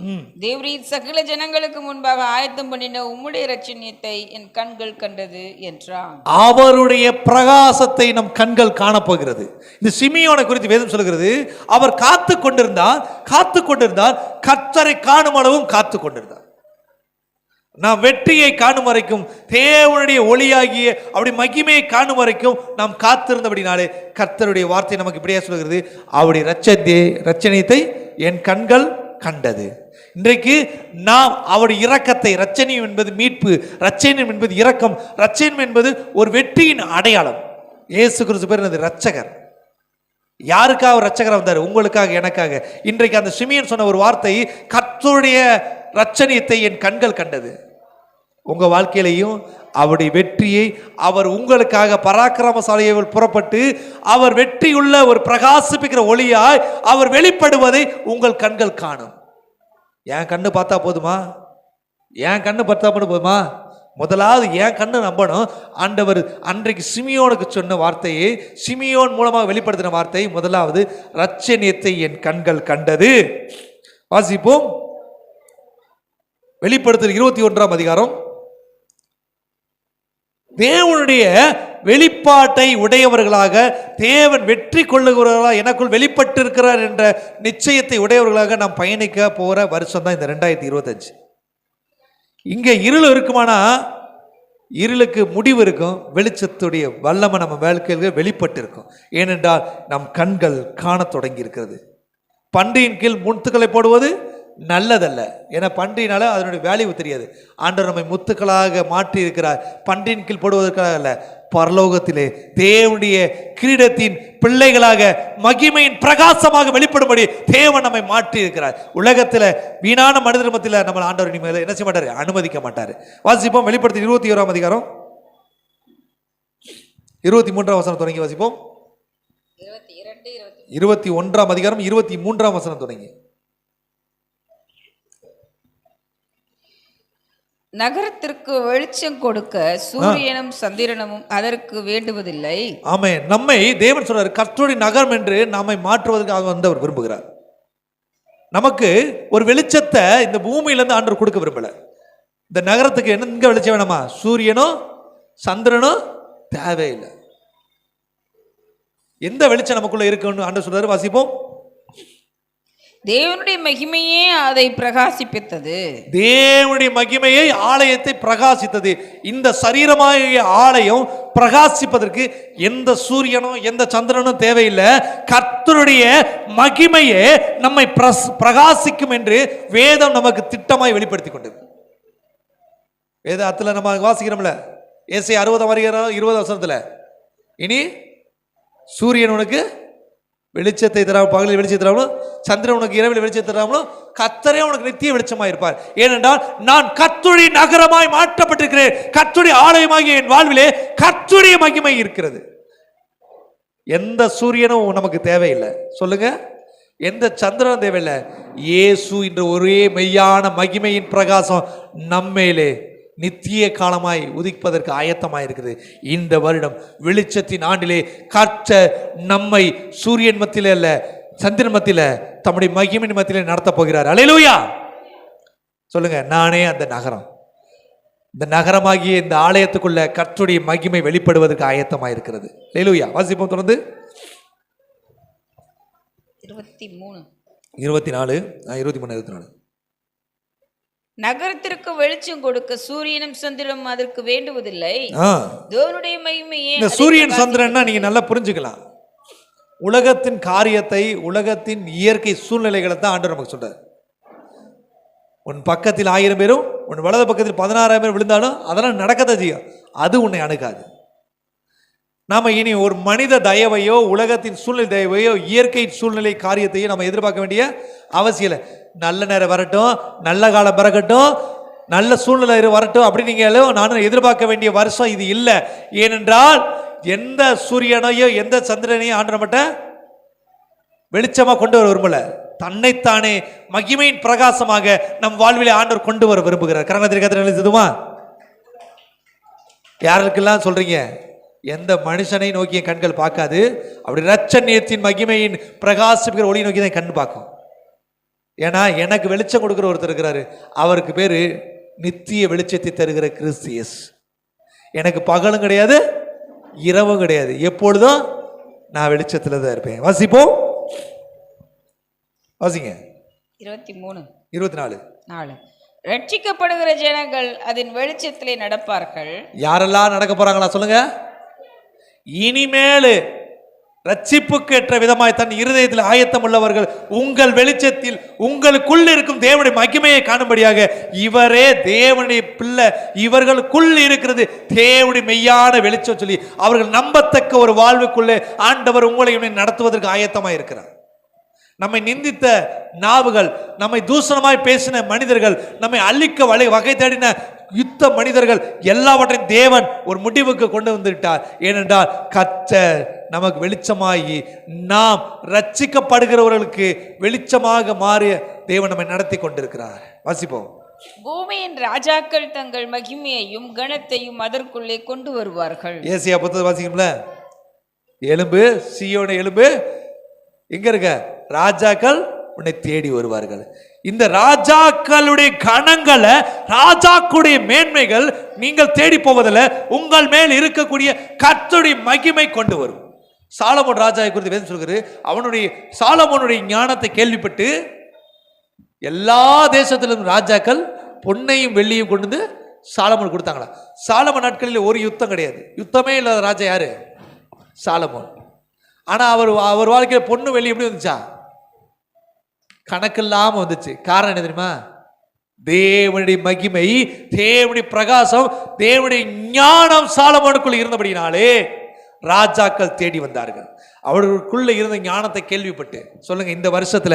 தேவரீர் சகல ஜனங்களுக்கு முன்பாக ஆயத்தம் பண்ணின உம்முடைய இரட்சணியத்தை என் கண்கள் கண்டது என்றான். அவருடைய பிரகாசத்தை நம் கண்கள் காணப்போகிறது. இந்த சிமியோனை குறித்து வேதம் சொல்கிறது. அவர் காத்து கொண்டிருந்தார் கர்த்தரை காணும் அளவும் காத்து கொண்டிருந்தார். நாம் வெற்றியை காணும் வரைக்கும், தேவனுடைய ஒளியாகிய அப்படி மகிமையை காணும் வரைக்கும் நாம் காத்திருந்தபடினாலே கர்த்தருடைய வார்த்தை நமக்கு இப்படியே சொல்கிறது. அவருடைய இரட்சணியத்தை என் கண்கள் கண்டது. இன்றைக்கு நாம் அவருடைய இரக்கத்தை, இரட்சணியம் என்பது மீட்பு, இரட்சணியம் என்பது இரக்கம், இரட்சணியம் என்பது ஒரு வெற்றியின் அடையாளம். இயேசு கிறிஸ்து பேர் என்னது? இரட்சகர். யாருக்காக இரட்சகர் வந்தார்? உங்களுக்காக, எனக்காக. இன்றைக்கு அந்த சிமியன் சொன்ன ஒரு வார்த்தை, கர்த்தருடைய இரட்சணியத்தை என் கண்கள் கண்டது. உங்க வாழ்க்கையிலையும் அவருடைய வெற்றியை அவர் உங்களுக்காக பராக்கிரமசாலியை புறப்பட்டு அவர் வெற்றியுள்ள ஒரு பிரகாசிப்பிக்கிற ஒளியாய் அவர் வெளிப்படுவதை உங்கள் கண்கள் காணும். என் கண்ணு பார்த்தா போதுமா? என் கண்ணு பார்த்தா போதுமா? முதலாவது என் கண்ணு நம்பணும். ஆண்டவர் அன்றைக்கு சிமியோனுக்கு சொன்ன வார்த்தையை, சிமியோன் மூலமாக வெளிப்படுத்தின வார்த்தை, முதலாவது இரட்சணியத்தை என் கண்கள் கண்டது. வாசிப்போம். வெளிப்படுத்தல் 21ஆம் அதிகாரம். தேவனுடைய வெளிப்பாட்டை உடையவர்களாக, தேவன் வெற்றி கொள்ளுகிறவர்களாக, எனக்குள் வெளிப்பட்டு இருக்கிறார் என்ற நிச்சயத்தை உடையவர்களாக நாம் பயணிக்க போற வருஷம் தான் இந்த 2025. இங்க இருள் இருக்குமானா இருளுக்கு முடிவு இருக்கும், வெளிச்சத்துடைய வல்லமை நம்ம வாழ்க்கையில் வெளிப்பட்டு இருக்கும். ஏனென்றால் நம் கண்கள் காண தொடங்கி இருக்கிறது. பன்றியின் கீழ் முத்துக்களை போடுவது நல்லதல்ல. ஏன்னா பன்றினால அதனுடைய வேல்யூ தெரியாது. ஆண்டவர் நம்மை முத்துக்களாக மாற்றி இருக்கிறார். பன்றியின் கீழ் போடுவதற்காக அல்ல, பரலோகத்திலே தேவனுடைய கிரீடத்தின் பிள்ளைகளாக மகிமையின் பிரகாசமாக வெளிப்படும்படி தேவன் நம்மை மாற்றி இருக்கிறார். உலகத்தில் வீணான மனிதர் மத்தியில் நம்ம ஆண்டவர் இனிமேல் என்ன செய்ய மாட்டார்? அனுமதிக்க மாட்டார். வாசிப்போம். வெளிப்படுத்தி 21ஆம் அதிகாரம் 23ஆம் வசனம் தொடங்கி வாசிப்போம். 21ஆம் அதிகாரம் 23ஆம் வசனம் தொடங்கி. நகரத்திற்கு வெளிச்சம் கொடுக்க சூரியனும் சந்திரனும் அதற்கு வேண்டுவதில்லை. ஆமென். நம்மை தேவன் சொல்றார் கர்த்தருடைய நகரம் என்று நம்மை மாற்றுவதற்காக வந்து அவர் விரும்புகிறார். நமக்கு ஒரு வெளிச்சத்தை இந்த பூமியிலிருந்து ஆண்டவர் கொடுக்க விரும்பல. இந்த நகரத்துக்கு என்ன இங்க வெளிச்சம் வேணாமா? சூரியனோ சந்திரனோ தேவையில்லை. எந்த வெளிச்சம் நமக்குள்ள இருக்குன்னு ஆண்டவர் சொல்றாரு. வாசிப்போம். தேவனுடைய மகிமையே அதை பிரகாசிப்பித்தது. தேவனுடைய மகிமையை ஆலயத்தை பிரகாசித்தது. இந்த சரீரமாகிய ஆலயம் பிரகாசிப்பதற்கு எந்த சூரியனும் எந்த சந்திரனும் தேவையில்லை. கர்த்தருடைய மகிமையே நம்மை பிரகாசிக்கும் என்று வேதம் நமக்கு திட்டமாய் வெளிப்படுத்தி கொண்டது. வேதத்துல நம்ம வாசிக்கிறோம்ல, ஏசாயா 60:20 இனி சூரியன் உனக்கு வெளிச்சத்தை தராமல் பகலில் வெளிச்சத்தை தராமலும் சந்திரன் உனக்கு இரவில் வெளிச்சத்தை தராமலும் கர்த்தரே உனக்கு நித்திய வெளிச்சமாய் இருப்பார். ஏனென்றால் நான் கர்த்தருடைய நகரமாய் மாற்றப்பட்டிருக்கிறேன். கர்த்தருடைய ஆலயமாகிய என் வாழ்விலே கர்த்தருடைய மகிமை இருக்கிறது. எந்த சூரியனும் நமக்கு தேவையில்லை. சொல்லுங்க, எந்த சந்திரனும் தேவையில்லை. இயேசு என்ற ஒரே மெய்யான மகிமையின் பிரகாசம் நம்மேலே நித்திய காலமாய் உதிப்பதற்கு ஆயத்தமாய் இருக்கிறது. இந்த வருடம் வெளிச்சத்தின் ஆண்டிலே கர்த்தர் நம்மை சூரியன் மத்தியில அல்ல, சந்திரன் மத்தியில, தம்முடைய மகிமையின் மத்தியிலே நடத்த போகிறார். அல்லேலூயா சொல்லுங்க. நானே அந்த நகரம். இந்த நகரமாகிய இந்த ஆலயத்துக்குள்ள கர்த்தருடைய மகிமை வெளிப்படுவதற்கு ஆயத்தமாய் இருக்கிறது. அல்லேலூயா. வாசிப்போம் தொடர்ந்து. 23 நகரத்திற்கு வெளிச்சம் கொடுக்க சூரியனும் சந்திரனும் அதற்கு வேண்டுவதில்லை. தேவனுடைய மகிமையே. இந்த சூரியன் சந்திரன்னா நீங்க நல்லா புரிஞ்சுக்கலாம். உலகத்தின் காரியத்தை, உலகத்தின் இயற்கை சூழ்நிலைகளை தான் ஆண்டவர் நமக்கு சொல்றார். உன் பக்கத்தில் 1000 பேரும் உன் வலது பக்கத்தில் 16,000 பேர் விழுந்தாலும் அதெல்லாம் நடக்கத்தான் செய்யும். அது உன்னை அணுகாது. நாம இனி ஒரு மனித தயவையோ உலகத்தின் சூழ்நிலை தயவையோ இயற்கை சூழ்நிலை காரியத்தையோ நம்ம எதிர்பார்க்க வேண்டிய அவசியம் இல்லை. நல்ல நேரம் வரட்டும், நல்ல காலம் பிறக்கட்டும், நல்ல சூழ்நிலை வரட்டும் அப்படி நீங்க நானும் எதிர்பார்க்க வேண்டிய வருஷம் இது இல்லை. ஏனென்றால் எந்த சூரியனையோ எந்த சந்திரனையும் ஆண்டவர் மட்டும் வெளிச்சமா கொண்டு வர விரும்பல. தன்னைத்தானே மகிமையின் பிரகாசமாக நம் வாழ்விலே ஆண்டவர் கொண்டு வர விரும்புகிறார். கரங்கத்திற்குமா யாருக்கெல்லாம் சொல்றீங்க, எந்த மனுஷனை நோக்கிய கண்கள் பார்க்காது, அப்படி இரட்சணியத்தின் மகிமையின் பிரகாசிக்கிற ஒளி நோக்கி தான் கண் பார்க்கும். ஏன்னா எனக்கு வெளிச்சம் கொடுக்குற ஒருத்தர் இருக்கிறாரு. அவருக்கு பேரு நித்திய வெளிச்சத்தை தருகிற கிறிஸ்து இயேசு. எனக்கு பகலும் கிடையாது, இரவும் கிடையாது, எப்பொழுதும் நான் வெளிச்சத்துல தான் இருப்பேன். வாசிப்போம், வாசிங்க. 24 ரட்சிக்கப்படுகிற ஜனங்கள் அதன் வெளிச்சத்திலே நடப்பார்கள். யாரெல்லாம் நடக்க போறாங்களா சொல்லுங்க. இனிமேல் ரட்சிப்புக்கு ஏற்ற விதமாய் தன் இருதயத்தில் ஆயத்தம் உள்ளவர்கள் உங்கள் வெளிச்சத்தில் உங்களுக்குள் இருக்கும் தேவனுடைய மகிமையை காணும்படியாக இவரே தேவனுடைய பிள்ளை, இவர்களுக்குள் இருக்கிறது தேவனுடைய மெய்யான வெளிச்சம் சொல்லி அவர்கள் நம்பத்தக்க ஒரு வாழ்வுக்குள்ளே ஆண்டவர் உங்களை நடத்துவதற்கு ஆயத்தமாய் இருக்கிறார். நம்மை நிந்தித்த நாவுகள், நம்மை தூஷணமாய் பேசின மனிதர்கள், நம்மை அழிக்க வகை தேடின யுத்த மனிதர்கள் எல்லாவற்றையும் தேவன் ஒரு முடிவுக்கு கொண்டு வந்துவிட்டார். ஏனென்றால் கர்த்தர் நமக்கு வெளிச்சமாகி நாம் ரட்சிக்கப்படுகிறவர்களுக்கு வெளிச்சமாக மாறிய தேவன் நம்மை நடத்தி கொண்டிருக்கிறார். வாசிப்போம். பூமியின் ராஜாக்கள் தங்கள் மகிமையையும் கனத்தையும் அதற்குள்ளே கொண்டு வருவார்கள். ஏசியா புத்தகம் வாசிக்கும்ல, எலும்பு சீயோன எலும்பு எங்க இருக்க, ராஜாக்கள் உன்னை தேடி வருவார்கள். இந்த ராஜாக்களுடைய கணங்களை, ராஜாக்களுடைய மேன்மைகள் நீங்கள் தேடி போவதில்லை, உங்கள் மேல் இருக்கக்கூடிய கர்த்தருடைய மகிமை கொண்டு வரும். சாலமோன் ராஜாவை குறித்து வேதம் சொல்கிறது, சாலமோனுடைய ஞானத்தை கேள்விப்பட்டு எல்லா தேசத்திலும் ராஜாக்கள் பொன்னையும் வெள்ளியும் கொண்டு வந்து சாலமோன் கொடுத்தாங்களா. சாலமோன் நாட்களில் ஒரு யுத்தம் கிடையாது, யுத்தமே இல்லாத ராஜா யாரு, சாலமோன். ஆனா அவர் வாழ்க்கையில் பொண்ணு வெள்ளி எப்படி வந்துச்சா, கணக்கில்லாம வந்துச்சு. காரணம் என்ன தெரியுமா, தேவனுடைய மகிமை, தேவனுடைய பிரகாசம், தேவனுடைய ஞானம் சாலமோனுக்குள்ள இருந்தபடினாலே ராஜாக்கள் தேடி வந்தார்கள். அவர்களுக்குள்ள இருந்த ஞானத்தை கேள்விப்பட்டு சொல்லுங்க, இந்த வருஷத்துல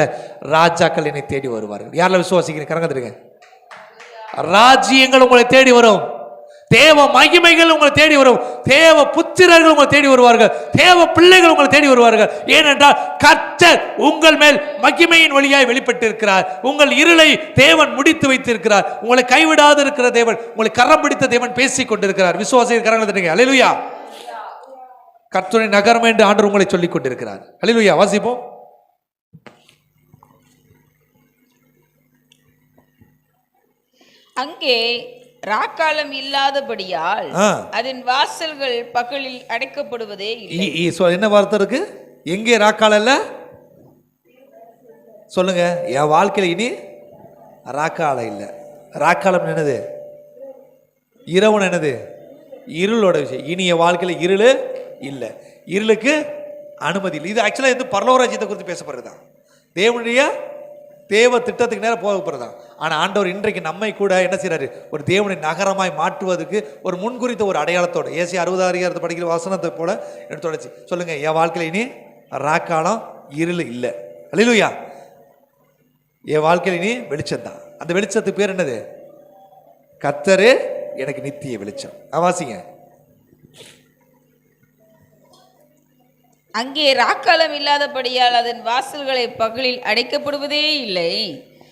ராஜாக்கள் என்னை தேடி வருவார்கள். யாரெல்லாம் விசுவாசிக்கிறீங்க கரங்க தருங்க. ராஜ்யங்கள் உங்களை தேடி வரும், தேவ மகிமைகள் உங்களை தேடி வரும், தேவ புத்திரர்கள் உங்களை தேடி வருவார்கள், தேவ பிள்ளைகள் உங்களை தேடி வருவார்கள். ஏனென்றால் கர்த்தர் உங்கள் மேல் மகிமையின் வழியாய் வெளிப்பட்டு இருக்கிறார். உங்கள் இருளை தேவன் முடித்து வைத்திருக்கிறார். உங்களை கைவிடாது இருக்கிற தேவன், உங்களை கரம் பிடித்த தேவன் பேசிக் கொண்டிருக்கிறார். விசுவாசிகள் கரங்களை தட்டுங்க. அல்லேலூயா. கர்த்தருடைய நகரம் என்று ஆண்டவர் உங்களை சொல்லிக் கொண்டிருக்கிறார். அல்லேலூயா. வாசிப்போம். அங்கே ராக்காலம் இல்லாதபடியால் அதன் வாசல்கள் பகலில் அடைக்கப்படுவதே இல்லை. என்ன வார்த்தை இருக்கு, எங்கே ராக்காலம் இல்ல சொல்லுங்க, என் வாழ்க்கையில் இனி ராக்காலம் இல்லை. ராக்காலம் என்னது? இரவன் என்னது? இருளோட விஷயம். இனி என் வாழ்க்கையில் இருள் இல்லை, இருளுக்கு அனுமதி இல்லை. இது ஆக்சுவலாக இது பரலோராஜ்யத்தை குறித்து பேசப்படுறதுதான், தேவனுடைய தேவ திட்டத்துக்கு நேரம் போக போகிறதான். ஆனால் ஆண்டவர் இன்றைக்கு நம்மை கூட என்ன செய்கிறாரு? ஒரு தேவனை நகரமாய் மாற்றுவதற்கு ஒரு முன்குறித்த ஒரு அடையாளத்தோட ஏசி 60 படிக்கிற வசனத்தை போல எனக்கு தொடர்ச்சி. சொல்லுங்க, என் வாழ்க்கையில் இனி ராக்காலம் இருள் இல்லை. அல்லேலூயா. என் வாழ்க்கையில் இனி வெளிச்சம் தான். அந்த வெளிச்சத்துக்கு பேர் என்னது? கர்த்தரே எனக்கு நித்திய வெளிச்சம். வாசிங்க. அங்கே ராக்காலம் இல்லாதபடியால் அதன் வாசல்களை பகலில் அடைக்கப்படுவதே இல்லை.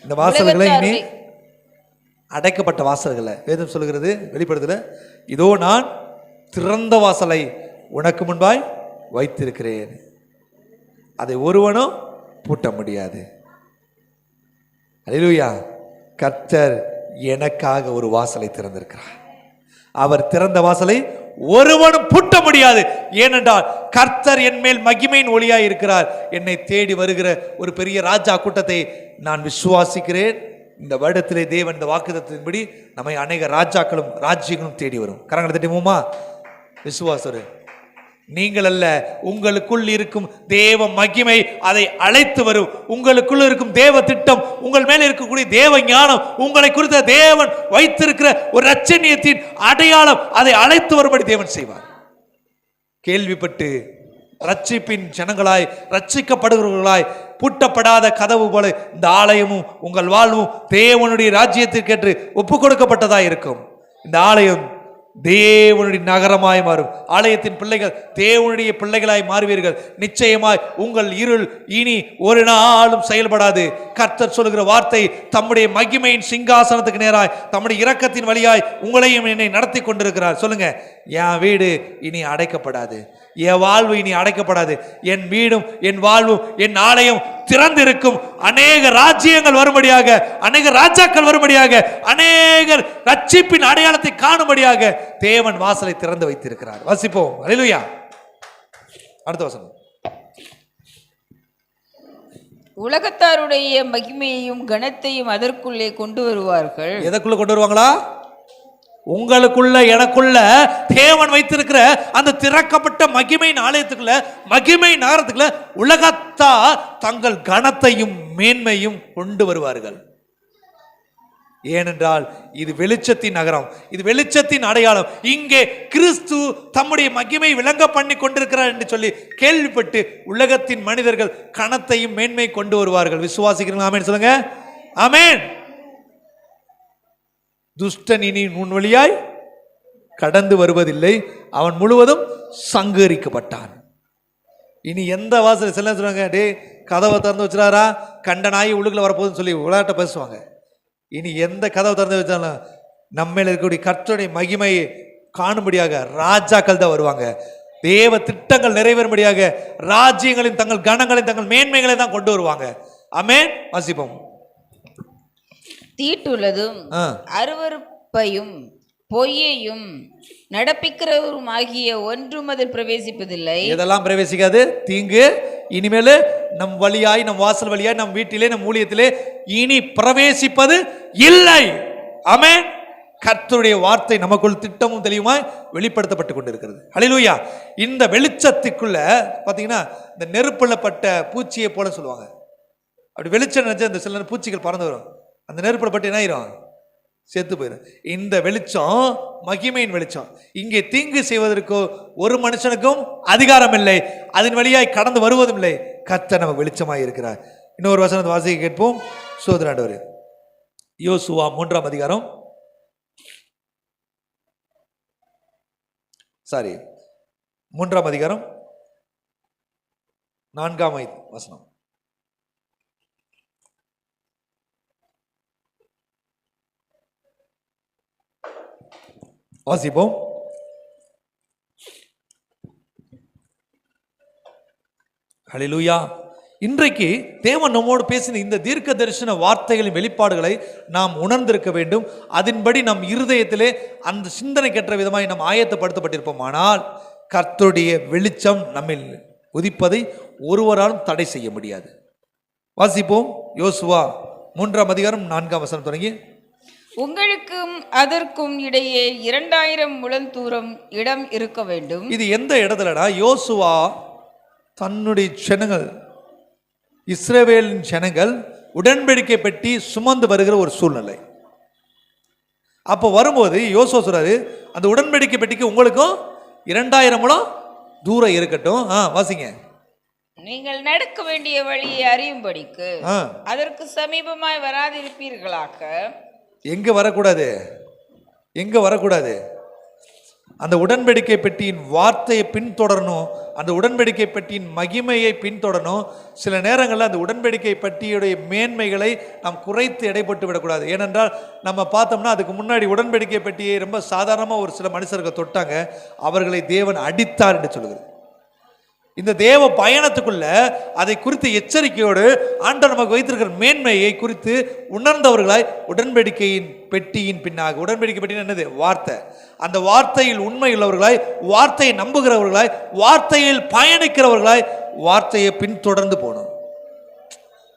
இந்த வாசல்களை இனி அடைக்கப்பட்ட வாசல்களை வேதம் சொல்லுகிறது, வெளிப்படுத்தல, இதோ நான் திறந்த வாசலை உனக்கு முன்பாய் வைத்திருக்கிறேன், அதை ஒருவனும் பூட்ட முடியாது. அல்லேலூயா. கர்த்தர் எனக்காக ஒரு வாசலை திறந்திருக்கிறார். அவர் திறந்த வாசலை ஒருவனும் பூட்ட முடியாது. ஏனென்றால் கர்த்தர் என் மேல் மகிமையின் ஒளியாய் இருக்கிறார். என்னை தேடி வருகிற ஒரு பெரிய ராஜா கூட்டத்தை நான் விசுவாசிக்கிறேன். இந்த வருடத்திலே தேவன் இந்த வாக்குத்தத்தின்படி நம்மை அநேக ராஜாக்களும் ராஜ்யங்களும் தேடி வரும். கரங்களை தட்டிமோமா? விசுவாசரு நீங்கள் அல்ல, உங்களுக்குள் இருக்கும் தேவ மகிமை அதை அழைத்து வரும். உங்களுக்குள்ள இருக்கும் தேவ திட்டம், உங்கள் மேலே இருக்கக்கூடிய தேவ ஞானம், உங்களை குறித்த தேவன் வைத்திருக்கிற ஒரு இரட்சணியத்தின் அடையாளம் அதை அழைத்து வரும்படி தேவன் செய்வார். கேள்விப்பட்டு ரட்சிப்பின் ஜனங்களாய், ரட்சிக்கப்படுகிறவர்களாய், பூட்டப்படாத கதவு போல இந்த ஆலயமும் உங்கள் வாழ்வும் தேவனுடைய ராஜ்யத்திற்கென்று ஒப்பு கொடுக்கப்பட்டதாய் இருக்கும். இந்த ஆலயம் தேவனுடைய நகரமாய் மாறும். ஆலயத்தின் பிள்ளைகள் தேவனுடைய பிள்ளைகளாய் மாறுவீர்கள். நிச்சயமாய் உங்கள் இருள் இனி ஒரு நாளும் செயல்படாது. கர்த்தர் சொல்லுகிற வார்த்தை, தம்முடைய மகிமையின் சிங்காசனத்துக்கு நேராய் தம்முடைய இரக்கத்தின் வழியாய் உங்களையும் என்னை நடத்தி கொண்டிருக்கிறார். சொல்லுங்க, என் வீடு இனி அடைக்கப்படாது, என் வாழ்வு இனி அடைக்கப்படாது. என் வீடும் என் வாழ்வும் என் ஆலயம் திறந்திருக்கும். அநேக ராஜ்யங்கள் வரும்படியாக, அநேக ராஜாக்கள் வரும்படியாக, அநேக ரட்சிப்பின் அடையாளத்தை காணும்படியாக தேவன் வாசலை திறந்து வைத்திருக்கிறார். வாசிப்போம். அல்லேலூயா. அடுத்த வசனம். உலகத்தாருடைய மகிமையையும் கனத்தையும் அதற்குள்ளே கொண்டு வருவார்கள். எதற்குள்ள கொண்டு வருவாங்களா? உங்களுக்குள்ள எனக்குள்ள தேவன் வைத்திருக்கிற அந்த திறக்கப்பட்ட மகிமையின் ஆலயத்துக்குள்ள, மகிமை நகரத்துக்குள்ள உலகத்தார் தங்கள் கனத்தையும் மேன்மையும் கொண்டு வருவார்கள். ஏனென்றால் இது வெளிச்சத்தின் நகரம், இது வெளிச்சத்தின் அடையாளம். இங்கே கிறிஸ்து தம்முடைய மகிமை விளங்க பண்ணி கொண்டிருக்கிறார் என்று சொல்லி கேள்விப்பட்டு உலகத்தின் மனிதர்கள் கனத்தையும் மேன்மை கொண்டு வருவார்கள். விசுவாசிக்கிறீங்களா? ஆமென் சொல்லுங்க. ஆமென். துஷ்டன் இனி உன் வழியாய் கடந்து வருவதில்லை, அவன் முழுவதும் சங்கரிக்கப்பட்டான். இனி எந்த வாசல் செல்ல சொல்லுவாங்க, டே கதவை திறந்து வச்சுறாரா, கண்ட நாய் உள்ளுக்குள்ள வரப்போகுதுன்னு சொல்லி விளையாட்ட பேசுவாங்க. இனி எந்த கதவை திறந்து வச்சாலும் நம்ம இருக்கக்கூடிய கர்த்தருடைய மகிமையை காணும்படியாக ராஜாக்கள் தான் வருவாங்க. தேவ திட்டங்கள் நிறைவேறும்படியாக ராஜ்யங்களின் தங்கள் கணங்களின் தங்கள் மேன்மைகளை தான் கொண்டு வருவாங்க. ஆமென். வாசிப்போம். தீட்டுள்ளதும் அருவருப்பையும் பொய்யையும் நடப்பிக்கிறவரும் ஆகிய ஒன்றும் அதில் பிரவேசிப்பதில்லை. இதெல்லாம் பிரவேசிக்காது. தீங்கு இனிமேல் நம் வழியாய், நம் வாசல் வழியாய், நம் வீட்டிலே, நம் ஊழியத்திலே இனி பிரவேசிப்பது இல்லை. ஆமென். கர்த்தருடைய வார்த்தை நமக்குள் திட்டமும் தெளிவுமாய் வெளிப்படுத்தப்பட்டு கொண்டிருக்கிறது. ஹல்லேலூயா. இந்த வெளிச்சத்துக்குள்ள பாத்தீங்கன்னா இந்த நெருப்புலப்பட்ட பூச்சியை போல சொல்லுவாங்க. அப்படி வெளிச்சம் நினைச்சா இந்த சில பூச்சிகள் பறந்து வரும். அந்த நெருப்புல பட்டு என்ன ஆயிரும்? செத்து போயிடும். இந்த வெளிச்சம் மகிமையின் வெளிச்சம். இங்கே தீங்கு செய்வதற்கோ ஒரு மனுஷனுக்கும் அதிகாரம் இல்லை, அதன் வழியாய் கடந்து வருவதும் இல்லை. கர்த்தர் நமக்கு வெளிச்சமாய் இருக்கிறார். இன்னொரு வசனத்தை வாசிக்க கேட்போம். சோதராண்டவர் யோசுவா 3ஆம் அதிகாரம், 3ஆம் அதிகாரம் 4ஆம் வசனம். வாசிப்போம். ஹல்லேலூயா. இன்றைக்கு தேவன் நம்மோடு பேசின இந்த தீர்க்க தரிசன வார்த்தைகளின் வெளிப்பாடுகளை நாம் உணர்ந்திருக்க வேண்டும். அதன்படி நம் இருதயத்திலே அந்த சிந்தனைக்கேற்ற விதமாய் நாம் ஆயத்தப்படுத்தப்பட்டிருப்போம். ஆனால் கர்த்தருடைய வெளிச்சம் நம்மில் உதிப்பதை ஒருவராலும் தடை செய்ய முடியாது. வாசிப்போம். யோசுவா 3:4 தொடங்கி. உங்களுக்கும் அதற்கும் இடையே 2000 முழம் தூரம் இடம் இருக்க வேண்டும். இது எந்த இடத்துலடா? யோசுவா தன்னுடைய ஜனங்கள், இஸ்ரவேலின் ஜனங்கள் உடன்படிக்கை பெட்டி சுமந்து வருகிற ஒரு சூழ்நிலை. அப்போ வரும்போது யோசுவா சொல்றாரு, அந்த உடன்படிக்கை பெட்டிக்கு உங்களுக்கும் 2000 முழம் தூரம் இருக்கட்டும். வாசிங்க. நீங்கள் நடக்க வேண்டிய வழியை அறியும்படிக்கு அதற்கு சமீபமாய் வராதிருப்பீர்களாக. எங்க வரக்கூடாது? எங்க வரக்கூடாது? அந்த உடன்படிக்கை பெட்டியின் வார்த்தையை பின்தொடரணும். அந்த உடன்படிக்கை பெட்டியின் மகிமையை பின்தொடரணும். சில நேரங்களில் அந்த உடன்படிக்கை பெட்டியுடைய மேன்மைகளை நாம் குறைத்து எடைப்பட்டு விடக்கூடாது. ஏனென்றால் நம்ம பார்த்தோம்னா அதுக்கு முன்னாடி உடன்படிக்கை பெட்டியை ரொம்ப சாதாரணமாக ஒரு சில மனுஷர்கள் தொட்டாங்க, அவர்களை தேவன் அடித்தார் என்று சொல்லுகிறது. இந்த தேவ பயணத்துக்குள்ள அதை குறித்து எச்சரிக்கையோடு ஆண்டவர் நமக்கு வைத்திருக்கிற மேன்மையை குறித்து உணர்ந்தவர்களாய் உடன்படிக்கையின் பெட்டியின் பின்னாக, உடன்படிக்கை பெட்டின்னு என்னது? வார்த்தை. அந்த வார்த்தையில் உண்மை உள்ளவர்களாய், வார்த்தையை நம்புகிறவர்களாய், வார்த்தையில் பயணிக்கிறவர்களாய், வார்த்தையை பின்தொடர்ந்து போகணும்.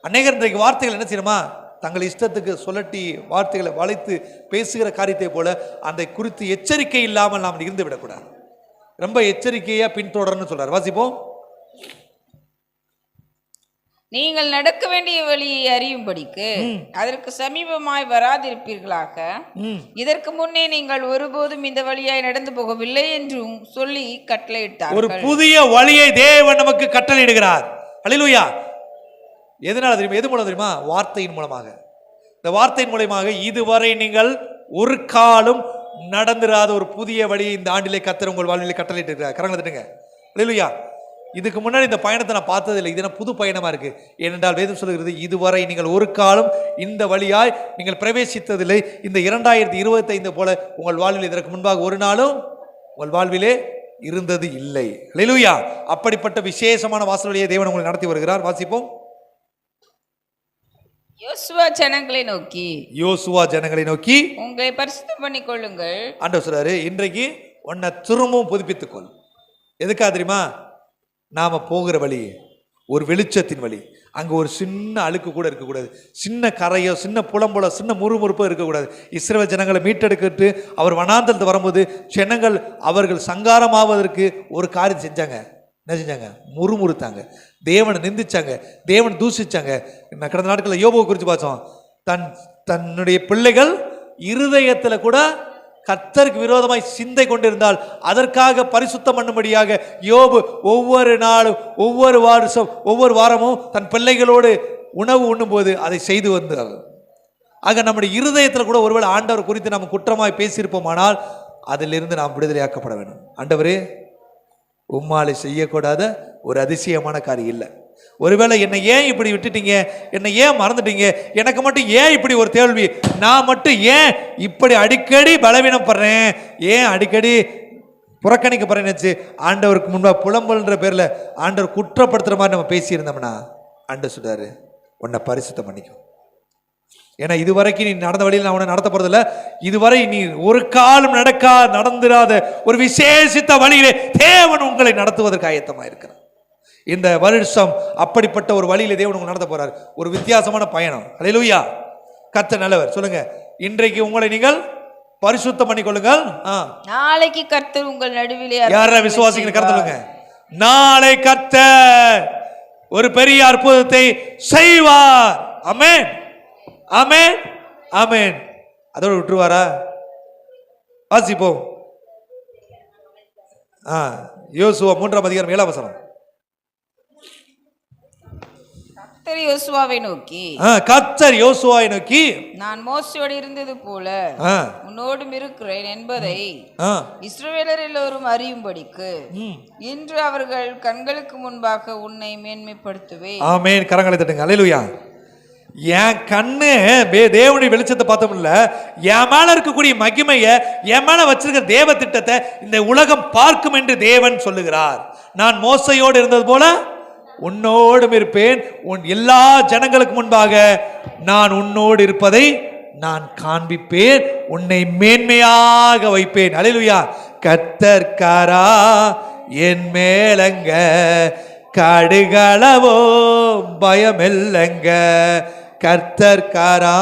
அநேகர் இன்றைக்கு வார்த்தைகள் என்ன செய்யணுமா? தங்கள் இஷ்டத்துக்கு சொல்லட்டி வார்த்தைகளை வளைத்து பேசுகிற காரியத்தை போல அந்த குறித்து எச்சரிக்கை இல்லாமல் நாம் இருந்து விடக்கூடாது. ரொம்ப எச்சரிக்கையா பின்தொடர்னு சொல்றார். வாசிப்போம். நீங்கள் நடக்க வேண்டிய வழியை அறியும்படிக்கு அதற்கு சமீபமாய் வராதிருப்பீர்களாக. இதற்கு முன்னே நீங்கள் ஒருபோதும் இந்த வழியாய் நடந்து போகவில்லை என்றும் சொல்லி கட்டளையிட்டார். ஒரு புதிய வழியை தேவன் நமக்கு கட்டளையிடுகிறார். அல்லேலூயா. எதனால தெரியுமா? எது மூலம் தெரியுமா? வார்த்தையின் மூலமாக. இந்த வார்த்தையின் மூலமாக இதுவரை நீங்கள் ஒரு காலம் நடந்துராத ஒரு புதிய வழியை இந்த ஆண்டிலே கர்த்தர் உங்கள் வாழ்விலே கட்டளையிட்டு இருக்கிறார். கரங்களை தட்டுங்க. அல்லேலூயா. இதுக்கு முன்னாடி இந்த பயணத்தை நான் பார்த்ததில்லை, இது என்ன புது பயணமா இருக்கு. ஏனென்றால் வேதம் சொல்கிறது, இதுவரை நீங்கள் ஒரு காலம் இந்த வழியாய் நீங்கள் பிரவேசித்ததில்லை. இந்த 2025 போல உங்கள் வாழ்வில் இதற்கு முன்பாக ஒரு நாளும் உங்கள் வாழ்விலே இருந்தது இல்லை. அல்லேலூயா. அப்படிப்பட்ட விசேஷமான வாசல் வழியை தேவன் உங்களை நடத்தி வருகிறார். வாசிப்போம். யோசுவா ஜனங்களை நோக்கி, யோசுவா ஜனங்களை நோக்கி உங்களை பரிசுத்தம் பண்ணிக் கொள்ளுங்கள். ஆண்டவர் சொல்றாரு, இன்றைக்கு உன்னை திரும்பவும் புதுப்பித்துக்கொள். எதுக்காக தெரியுமா? நாம போகிற வழி ஒரு வெளிச்சத்தின் வழி. அங்க ஒரு சின்ன அழுக்கு கூட இருக்கக்கூடாது, சின்ன கரையோ சின்ன புலம்புல சின்ன முறுமுறுப்போ இருக்கக்கூடாது. இஸ்ரவேல் ஜனங்களை மீட்டெடுக்கிட்டு அவர் வனாந்தரத்து வரும்போது ஜனங்கள் அவர்கள் சங்காரமாவதற்கு ஒரு காரியம் செஞ்சாங்க. என்ன செஞ்சாங்க? முறுமுறுத்தாங்க, தேவனை நிந்திச்சாங்க, தேவனை தூஷிச்சாங்க. கடந்த நாட்களில் யோபுவை குறித்து பார்த்தோம். தன்னுடைய பிள்ளைகள் இருதயத்தில் கூட கர்த்தருக்கு விரோதமாய் சிந்தை கொண்டிருந்தால் அதற்காக பரிசுத்தம் பண்ணும்படியாக யோபு ஒவ்வொரு நாளும் ஒவ்வொரு வருஷம் ஒவ்வொரு வாரமும் தன் பிள்ளைகளோடு உணவு உண்ணும்போது அதை செய்து வந்தார். ஆக நம்முடைய இருதயத்தில் கூட ஒருவேளை ஆண்டவர் குறித்து நாம் குற்றமாய் பேசியிருப்போமானால் அதிலிருந்து நாம் விடுதலையாக்கப்பட வேண்டும். ஆண்டவரே, உம்மாலை செய்யக்கூடாத ஒரு அதிசயமான காரியம் இல்லை. ஒருவேளை என்னை ஏன் இப்படி விட்டுட்டீங்க, என்னை ஏன் மறந்துட்டீங்க, எனக்கு மட்டும் ஏன் இப்படி ஒரு கேள்வி, நான் மட்டும் ஏன் இப்படி அடிக்கடி பலவீனப்படுறேன், ஏன் அடிக்கடி புறக்கணிக்கப்படுறேன்னு ஆண்டவருக்கு முன்பாக புலம்பல்ன்ற பேரில் ஆண்டவர் குற்றப்படுத்துகிற மாதிரி நம்ம பேசியிருந்தோம்னா ஆண்டவர் சொல்றாரு, உன்னை பரிசுத்தம் பண்ணிக்கும். ஏன்னா இதுவரைக்கும் நீ நடந்த வழியில் நான் உன்னை நடத்த போறதில்ல. இதுவரை நீ ஒரு காலம் நடந்திராத ஒரு விசேஷித்த வழியிலே தேவன் உங்களை நடத்துவதற்கு ஆயத்தமாக இருக்கிறார். இந்த வருஷம் அப்படிப்பட்ட ஒரு வழியிலே தேவன் உங்களை நடத்த போறார். ஒரு வித்தியாசமான பயணம். அல்லேலூயா. கர்த்தர் நல்லவர். சொல்லுங்க, இன்றைக்கு உங்களை நீங்கள் பரிசுத்தம் பண்ணிக்கொள்ளுங்கள். நாளைக்கு கர்த்தர் உங்கள் நடுவிலே யாரா விசுவாசிக்கிற கர்த்தர் சொல்லுங்க, நாளை கர்த்தர் ஒரு பெரிய அற்புதத்தை செய்வார். ஆமென், ஆமென், ஆமென். அதோட விட்டுருவாரா? வாசிப்போம். யோசுவா 3:7. கர்த்தர் யோசுவாவை நோக்கி, கர்த்தர் யோசுவாவை நோக்கி, நான் மோசேயோடு இருந்தது போல உன்னோடும் இருக்கிறேன் என்பதை இஸ்ரவேலர் எல்லோரும் அறியும்படிக்கு இன்று அவர்கள் கண்களுக்கு முன்பாக உன்னை மேன்மைப்படுத்துவேன். ஆமென். கரங்களை தட்டுங்க. அல்லேலூயா. என் கண்ணு தேவனுடைய வெளிச்சத்தை பார்த்தோம்ல, என் மேல இருக்கக்கூடிய மகிமையை, என் மேல வச்சிருக்கிற தேவ திட்டத்தை இந்த உலகம் பார்க்கும் என்று தேவன் சொல்லுகிறார். நான் மோசையோடு இருந்தது போல உன்னோடும் இருப்பேன், உன் எல்லா ஜனங்களுக்கு முன்பாக நான் உன்னோடு இருப்பதை நான் காண்பிப்பேன், உன்னை மேன்மையாக வைப்பேன். அல்லேலூயா. கர்த்தர்காரா என் மேலங்க கடுகளவோ பயமில்லைங்க, கர்த்தர் கரா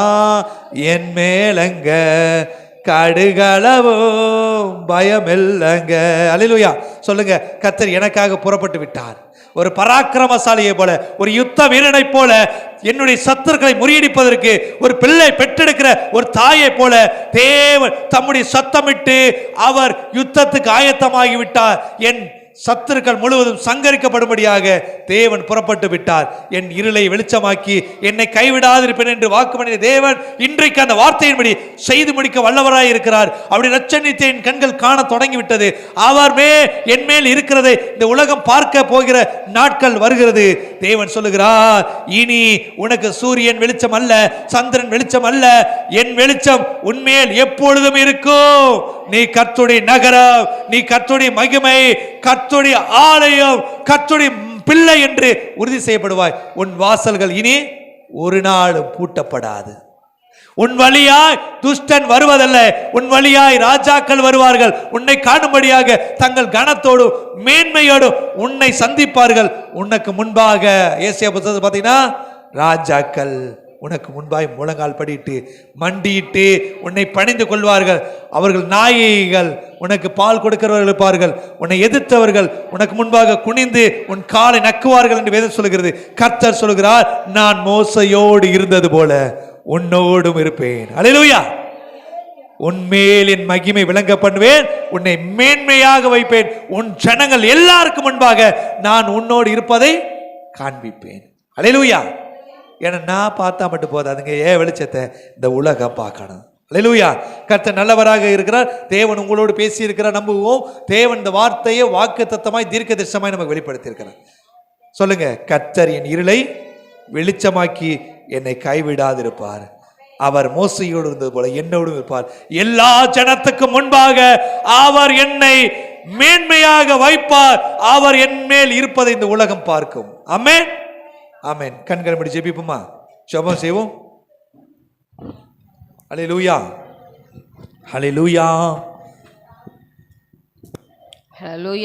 என் மேலங்க, கடுகளவோ பயமில்லைங்க. அல்லேலூயா. சொல்லுங்க, கர்த்தர் எனக்காக புறப்பட்டு விட்டார். ஒரு பராக்கிரமசாலியை போல, ஒரு யுத்த வீரனை போல, என்னுடைய சத்துருக்களை முறியடிப்பதற்கு ஒரு பிள்ளை பெற்றெடுக்கிற ஒரு தாயை போல தேவன் தம்முடைய சத்தமிட்டு அவர் யுத்தத்துக்கு ஆயத்தமாகிவிட்டார். என் சத்துருக்கள் முழுவதும் சங்கரிக்கப்படும்படியாக தேவன் புறப்பட்டு விட்டார். என் இருளை வெளிச்சமாக்கி என்னை கைவிடாதிருப்பேன் என்று வாக்கு பண்ணிய தேவன் இன்றைக்கு அந்த வார்த்தையின்படி செய்து முடிக்க வல்லவராய் இருக்கிறார். அவருடைய இரட்சணியத்தை என் கண்கள் காண தொடங்கிவிட்டது. அவர் என் மேல் இருக்கிறதை இந்த உலகம் பார்க்க போகிற நாட்கள் வருகிறது. தேவன் சொல்லுகிறார், இனி உனக்கு சூரியன் வெளிச்சம் அல்ல, சந்திரன் வெளிச்சம் அல்ல, என் வெளிச்சம் உன்மேல் எப்பொழுதும் இருக்கும். நீ கர்த்தருடைய நகரம், நீ கர்த்தருடைய மகிமை, கர்த்தருடைய ஆலயம், கர்த்தருடைய பிள்ளை என்று உறுதி செய்யப்படுவாய். உன் வாசல்கள் இனி ஒரு நாளும் பூட்டப்படாது. உன் வழியாய் துஷ்டன் வருவதல்ல, உன் வழியாய் ராஜாக்கள் வருவார்கள். உன்னை காணும்படியாக தங்கள் கனத்தோடும் மேன்மையோடும் உன்னை சந்திப்பார்கள். உனக்கு முன்பாக ஏசாயா புத்தகத்தை பார்த்தீங்கன்னா, ராஜாக்கள் உனக்கு முன்பாய் முழங்கால் படிட்டு மண்டியிட்டு உன்னை பணிந்து கொள்வார்கள். அவர்கள் நாயைகள், உனக்கு பால் கொடுக்கிறவர்கள் இருப்பார்கள். உன்னை எதிர்த்தவர்கள் உனக்கு முன்பாக குனிந்து உன் காலை நக்குவார்கள் என்று வேதம் சொல்கிறது. கர்த்தர் சொல்கிறார், நான் மோசையோடு இருந்தது போல உன்னோடும் இருப்பேன். அல்லேலூயா. உன்மேல் என் மகிமை விளங்க பண்ணுவேன், உன்னை மேன்மையாக வைப்பேன், உன் ஜனங்கள் எல்லாருக்கும் முன்பாக நான் உன்னோடு இருப்பதை காண்பிப்பேன். அல்லேலூயா. ஏன்னா நான் பார்த்தா மட்டும் போதாதுங்க, ஏன் வெளிச்சத்தை இந்த உலகம் பார்க்கணும். அல்லேலூயா. கர்த்தர் நல்லவராக இருக்கிறார். தேவன் உங்களோடு பேசி இருக்கிறார், நம்புவோம். தேவன் இந்த வார்த்தையை வாக்குத்தத்தமாய் தீர்க்க தரிசனமாய் நமக்கு வெளிப்படுத்தி இருக்கிறார். சொல்லுங்க, கர்த்தர் என் இருளை வெளிச்சமாக்கி என்னை கைவிடாதிருப்பார். அவர் மோசையோடு இருந்தது போல என்னோடும் இருப்பார். எல்லா ஜனத்துக்கும் முன்பாக அவர் என்னை மேன்மையாக வைப்பார். அவர் என் மேல் இருப்பதை இந்த உலகம் பார்க்கும். ஆமென், ஆமென். கண்களை மூடி ஜெபிப்போமா? ஜெபம் செய்வோம். ஹல்லேலூயா, ஹல்லேலூயா, ஹல்லேலூயா.